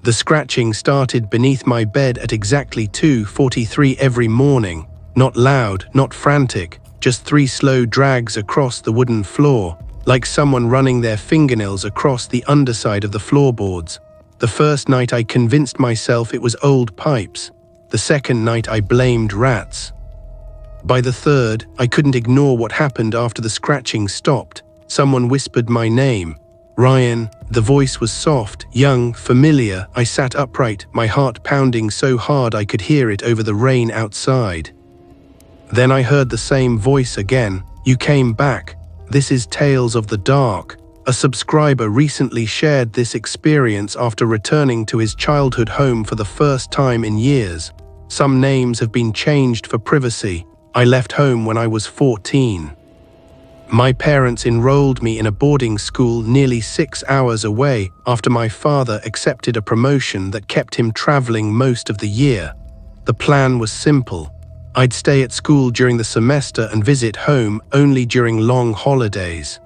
The scratching started beneath my bed at exactly 2:43 every morning. Not loud, not frantic, just 3 slow drags across the wooden floor, like someone running their fingernails across the underside of the floorboards. The first night I convinced myself it was old pipes. The second night I blamed rats. By the third, I couldn't ignore what happened after the scratching stopped. Someone whispered my name. Ryan. The voice was soft, young, familiar. I sat upright, my heart pounding so hard I could hear it over the rain outside. Then I heard the same voice again. You came back. This is Tales of the Dark. A subscriber recently shared this experience after returning to his childhood home for the first time in years. Some names have been changed for privacy. I left home when I was 14. My parents enrolled me in a boarding school nearly 6 hours away after my father accepted a promotion that kept him traveling most of the year. The plan was simple. I'd stay at school during the semester and visit home only during long holidays.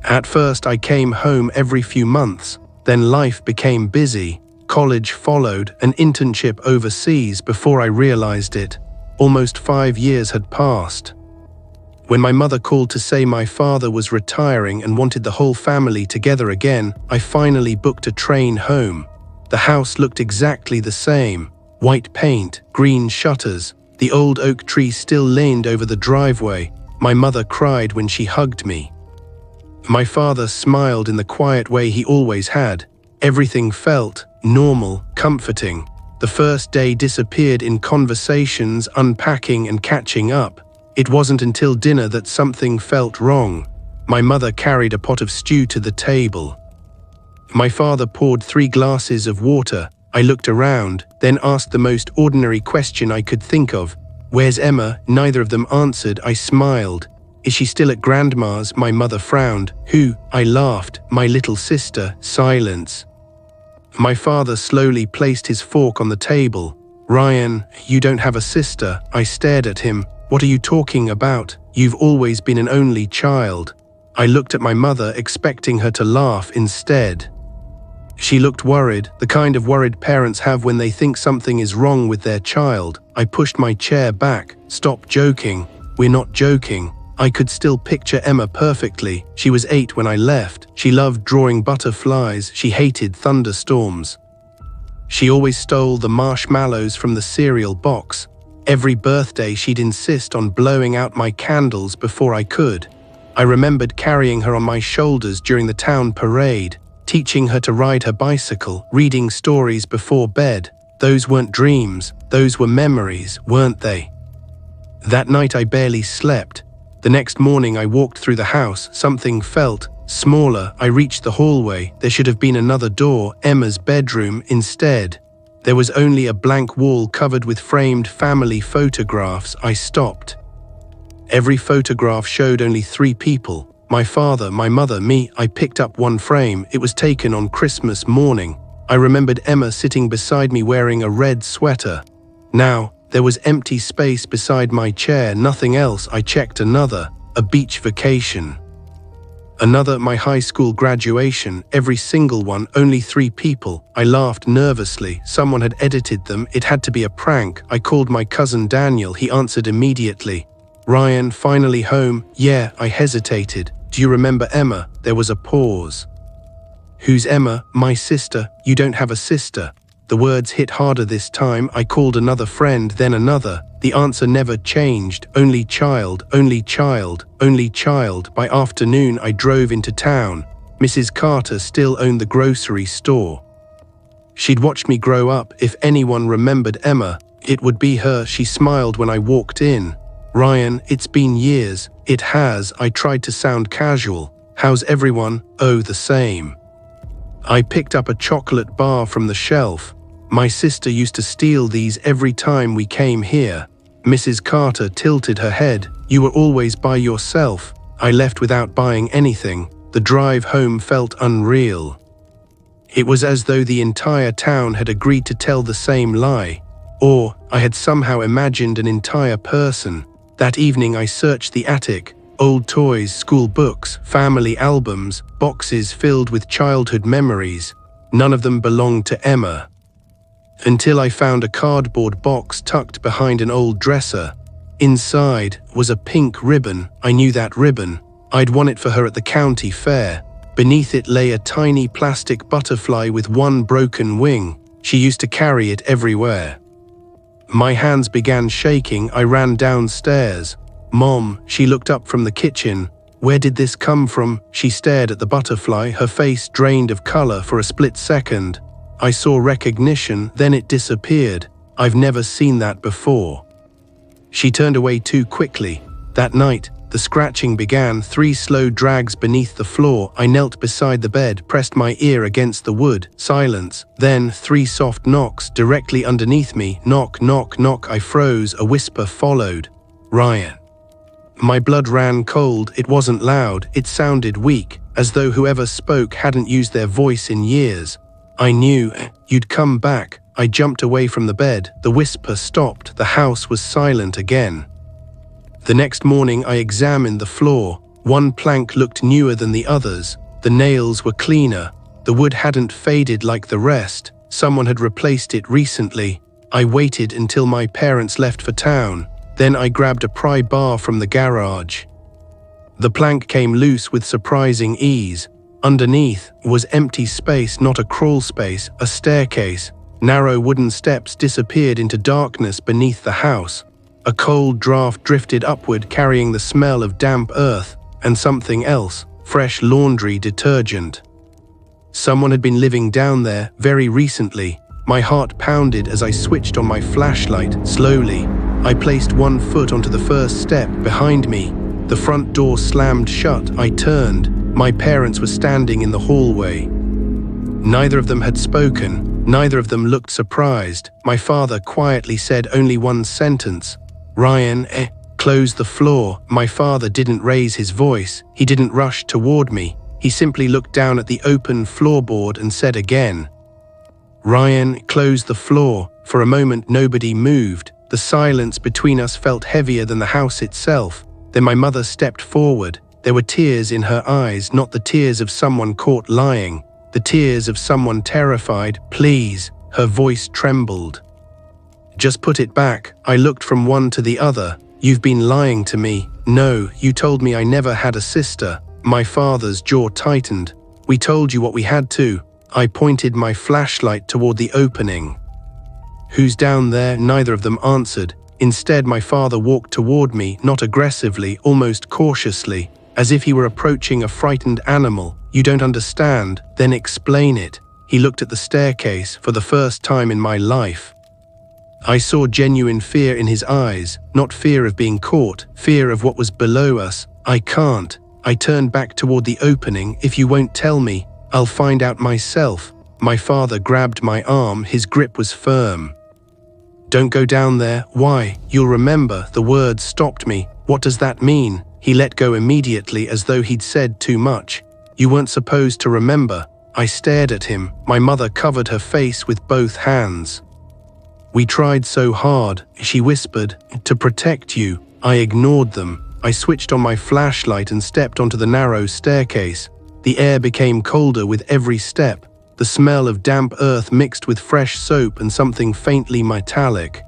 At first I came home every few months, then life became busy. College followed, an internship overseas before I realized it. Almost 5 years had passed. When my mother called to say my father was retiring and wanted the whole family together again, I finally booked a train home. The house looked exactly the same. White paint, green shutters. The old oak tree still leaned over the driveway. My mother cried when she hugged me. My father smiled in the quiet way he always had. Everything felt normal, comforting. The first day disappeared in conversations, unpacking and catching up. It wasn't until dinner that something felt wrong. My mother carried a pot of stew to the table. My father poured 3 glasses of water. I looked around, then asked the most ordinary question I could think of. Where's Emma? Neither of them answered. I smiled. Is she still at Grandma's? My mother frowned. Who? I laughed. My little sister. Silence. My father slowly placed his fork on the table. Ryan, you don't have a sister. I stared at him. What are you talking about? You've always been an only child. I looked at my mother, expecting her to laugh instead. She looked worried, the kind of worried parents have when they think something is wrong with their child. I pushed my chair back. Stop joking. We're not joking. I could still picture Emma perfectly. She was 8 when I left. She loved drawing butterflies. She hated thunderstorms. She always stole the marshmallows from the cereal box. Every birthday she'd insist on blowing out my candles before I could. I remembered carrying her on my shoulders during the town parade, teaching her to ride her bicycle, reading stories before bed. Those weren't dreams, those were memories, weren't they? That night I barely slept. The next morning I walked through the house. Something felt smaller. I reached the hallway. There should have been another door, Emma's bedroom. Instead, there was only a blank wall covered with framed family photographs. I stopped. Every photograph showed only 3 people. My father, my mother, me. I picked up one frame. It was taken on Christmas morning. I remembered Emma sitting beside me wearing a red sweater. Now, there was empty space beside my chair, nothing else. I checked another, a beach vacation. Another, my high school graduation, every single one, only 3 people. I laughed nervously. Someone had edited them. It had to be a prank. I called my cousin Daniel. He answered immediately. Ryan, finally home? Yeah, I hesitated. Do you remember Emma? There was a pause. Who's Emma? My sister. You don't have a sister. The words hit harder this time. I called another friend, then another. The answer never changed. Only child, only child, only child. By afternoon, I drove into town. Mrs. Carter still owned the grocery store. She'd watched me grow up. If anyone remembered Emma, it would be her. She smiled when I walked in. Ryan, it's been years. It has. I tried to sound casual. How's everyone? Oh, the same. I picked up a chocolate bar from the shelf. My sister used to steal these every time we came here. Mrs. Carter tilted her head. You were always by yourself. I left without buying anything. The drive home felt unreal. It was as though the entire town had agreed to tell the same lie. Or I had somehow imagined an entire person. That evening I searched the attic. Old toys, school books, family albums, boxes filled with childhood memories. None of them belonged to Emma. Until I found a cardboard box tucked behind an old dresser. Inside was a pink ribbon. I knew that ribbon. I'd won it for her at the county fair. Beneath it lay a tiny plastic butterfly with one broken wing. She used to carry it everywhere. My hands began shaking. I ran downstairs. "Mom," she looked up from the kitchen. "Where did this come from?" She stared at the butterfly, her face drained of color for a split second. I saw recognition, then it disappeared. "I've never seen that before." She turned away too quickly. That night, the scratching began, 3 slow drags beneath the floor. I knelt beside the bed, pressed my ear against the wood. Silence. Then 3 soft knocks directly underneath me. Knock, knock, knock. I froze. A whisper followed. "Ryan." My blood ran cold. It wasn't loud. It sounded weak, as though whoever spoke hadn't used their voice in years. I knew. "You'd come back." I jumped away from the bed. The whisper stopped. The house was silent again. The next morning I examined the floor. One plank looked newer than the others. The nails were cleaner. The wood hadn't faded like the rest. Someone had replaced it recently. I waited until my parents left for town. Then I grabbed a pry bar from the garage. The plank came loose with surprising ease. Underneath was empty space, not a crawl space, a staircase. Narrow wooden steps disappeared into darkness beneath the house. A cold draft drifted upward, carrying the smell of damp earth and something else, fresh laundry detergent. Someone had been living down there very recently. My heart pounded as I switched on my flashlight. Slowly, I placed one foot onto the first step. Behind me, the front door slammed shut. I turned. My parents were standing in the hallway. Neither of them had spoken. Neither of them looked surprised. My father quietly said only one sentence. "Ryan, close the floor." My father didn't raise his voice. He didn't rush toward me. He simply looked down at the open floorboard and said again, "Ryan, close the floor." For a moment nobody moved. The silence between us felt heavier than the house itself. Then my mother stepped forward. There were tears in her eyes, not the tears of someone caught lying, the tears of someone terrified. "Please," her voice trembled. "Just put it back." I looked from one to the other. "You've been lying to me." "No, you told me I never had a sister." My father's jaw tightened. "We told you what we had to." I pointed my flashlight toward the opening. "Who's down there?" Neither of them answered. Instead, my father walked toward me, not aggressively, almost cautiously, as if he were approaching a frightened animal. "You don't understand." "Then explain it." He looked at the staircase for the first time in my life. I saw genuine fear in his eyes, not fear of being caught, fear of what was below us. "I can't." I turned back toward the opening. "If you won't tell me, I'll find out myself." My father grabbed my arm. His grip was firm. "Don't go down there." "Why?" "You'll remember." The words stopped me. "What does that mean?" He let go immediately, as though he'd said too much. "You weren't supposed to remember." I stared at him. My mother covered her face with both hands. "We tried so hard," she whispered, "to protect you." I ignored them. I switched on my flashlight and stepped onto the narrow staircase. The air became colder with every step. The smell of damp earth mixed with fresh soap and something faintly metallic.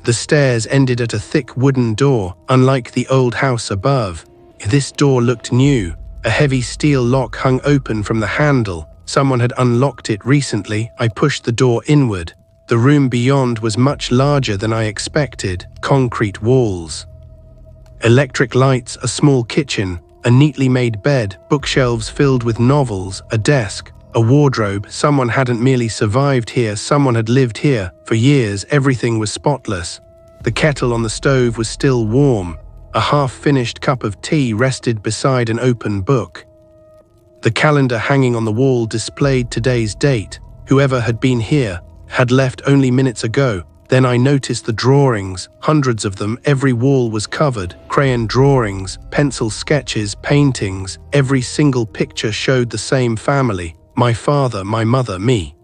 The stairs ended at a thick wooden door, unlike the old house above. This door looked new. A heavy steel lock hung open from the handle. Someone had unlocked it recently. I pushed the door inward. The room beyond was much larger than I expected. Concrete walls, electric lights, a small kitchen, a neatly made bed, bookshelves filled with novels, a desk, a wardrobe. Someone hadn't merely survived here, someone had lived here. For years, everything was spotless. The kettle on the stove was still warm. A half-finished cup of tea rested beside an open book. The calendar hanging on the wall displayed today's date. Whoever had been here had left only minutes ago. Then I noticed the drawings, hundreds of them. Every wall was covered. Crayon drawings, pencil sketches, paintings. Every single picture showed the same family. My father, my mother, me.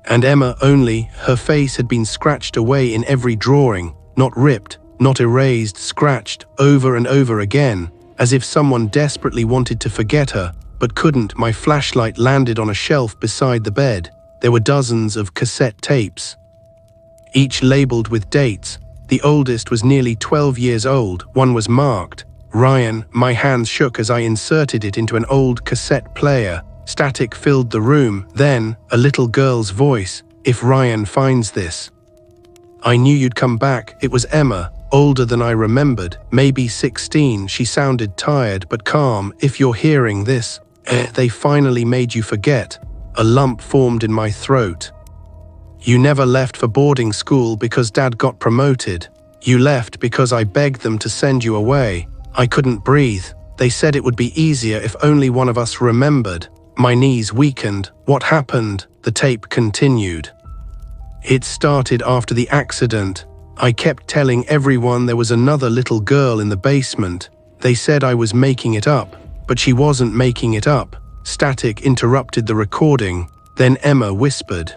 And Emma only. Her face had been scratched away in every drawing, not ripped, not erased, scratched over and over again, as if someone desperately wanted to forget her. but couldn't. My flashlight landed on a shelf beside the bed. There were dozens of cassette tapes, each labeled with dates. The oldest was nearly 12 years old. One was marked Ryan. My hands shook as I inserted it into an old cassette player. Static filled the room. Then, a little girl's voice. "If Ryan finds this, I knew you'd come back." It was Emma, older than I remembered, maybe 16. She sounded tired but calm. "If you're hearing this, they finally made you forget." A lump formed in my throat. "You never left for boarding school because Dad got promoted. You left because I begged them to send you away." I couldn't breathe. "They said it would be easier if only one of us remembered." My knees weakened. "What happened?" The tape continued. "It started after the accident. I kept telling everyone there was another little girl in the basement. They said I was making it up, but she wasn't making it up." Static interrupted the recording. Then Emma whispered,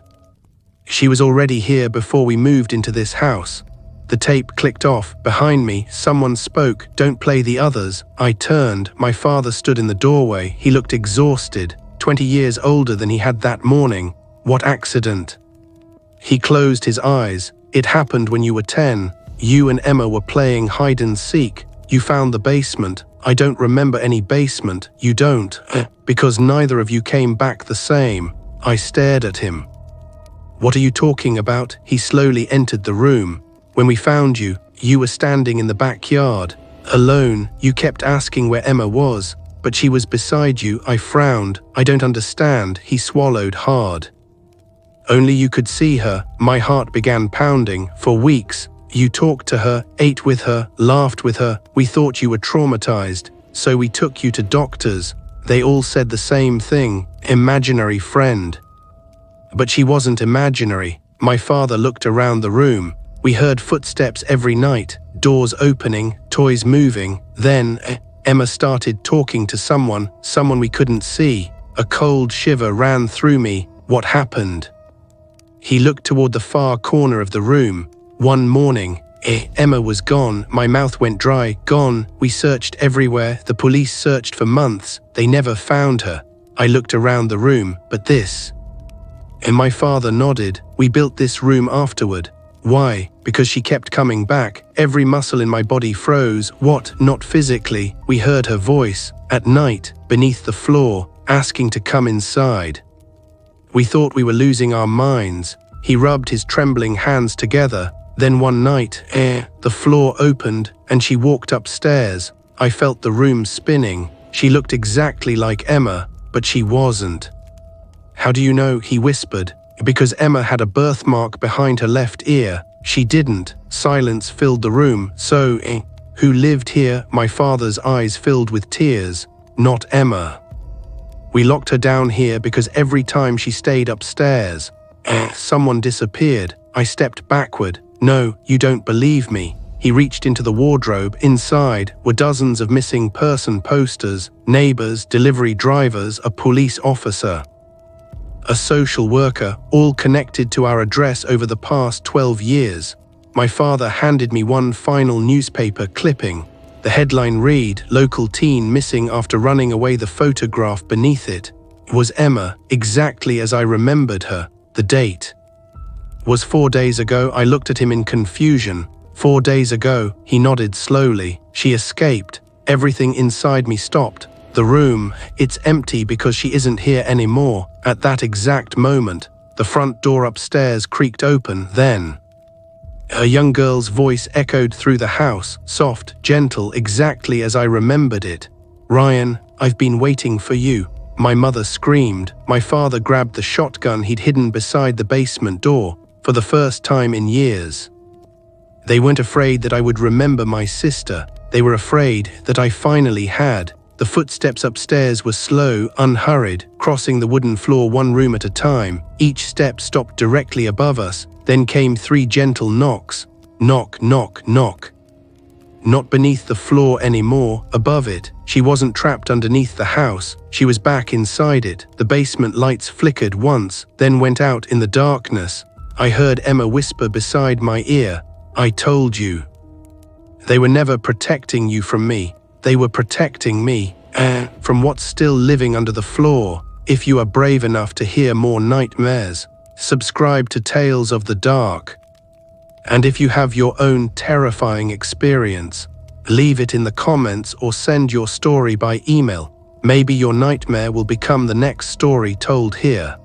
"She was already here before we moved into this house." The tape clicked off. Behind me, someone spoke, "Don't play the others." I turned. My father stood in the doorway. He looked exhausted, 20 years older than he had that morning. "What accident?" He closed his eyes. "It happened when you were 10. You and Emma were playing hide and seek. You found the basement." "I don't remember any basement." "You don't? Because neither of you came back the same." I stared at him. "What are you talking about?" He slowly entered the room. "When we found you, you were standing in the backyard, alone. You kept asking where Emma was, but she was beside you." I frowned. "I don't understand." He swallowed hard. "Only you could see her." My heart began pounding. "For weeks, you talked to her, ate with her, laughed with her. We thought you were traumatized, so we took you to doctors. They all said the same thing, imaginary friend." But she wasn't imaginary. My father looked around the room. We heard footsteps every night, doors opening, toys moving. Then, Emma started talking to someone we couldn't see. A cold shiver ran through me. "What happened?" He looked toward the far corner of the room. "One morning, Emma was gone." My mouth went dry. "Gone." We searched everywhere. The police searched for months. They never found her. I looked around the room. "But this?" And my father nodded. "We built this room afterward." "Why?" "Because she kept coming back." Every muscle in my body froze. "What?" "Not physically." We heard her voice, at night, beneath the floor, asking to come inside. We thought we were losing our minds. He rubbed his trembling hands together. Then one night, the floor opened, and she walked upstairs. I felt the room spinning. She looked exactly like Emma, but she wasn't. "How do you know?" he whispered. "Because Emma had a birthmark behind her left ear. She didn't." Silence filled the room. "So, who lived here?" My father's eyes filled with tears. "Not Emma. We locked her down here because every time she stayed upstairs, someone disappeared." I stepped backward. "No, you don't believe me." He reached into the wardrobe. Inside were dozens of missing person posters, neighbors, delivery drivers, a police officer, a social worker, all connected to our address over the past 12 years. My father handed me one final newspaper clipping. The headline read, "Local teen missing after running away." The photograph beneath it was Emma, exactly as I remembered her. The date was 4 days ago. I looked at him in confusion. 4 days ago, he nodded slowly. She escaped. Everything inside me stopped. The room, it's empty because she isn't here anymore. At that exact moment, the front door upstairs creaked open. Then, a young girl's voice echoed through the house, soft, gentle, exactly as I remembered it. "Ryan, I've been waiting for you." My mother screamed. My father grabbed the shotgun he'd hidden beside the basement door. For the first time in years, they weren't afraid that I would remember my sister. They were afraid that I finally had. The footsteps upstairs were slow, unhurried, crossing the wooden floor one room at a time. Each step stopped directly above us. Then came 3 gentle knocks. Knock, knock, knock. Not beneath the floor anymore, above it. She wasn't trapped underneath the house. She was back inside it. The basement lights flickered once, then went out in the darkness. I heard Emma whisper beside my ear, "I told you." They were never protecting you from me. They were protecting me. From what's still living under the floor, if you are brave enough to hear more nightmares, subscribe to Tales of the Dark. And if you have your own terrifying experience, leave it in the comments or send your story by email. Maybe your nightmare will become the next story told here.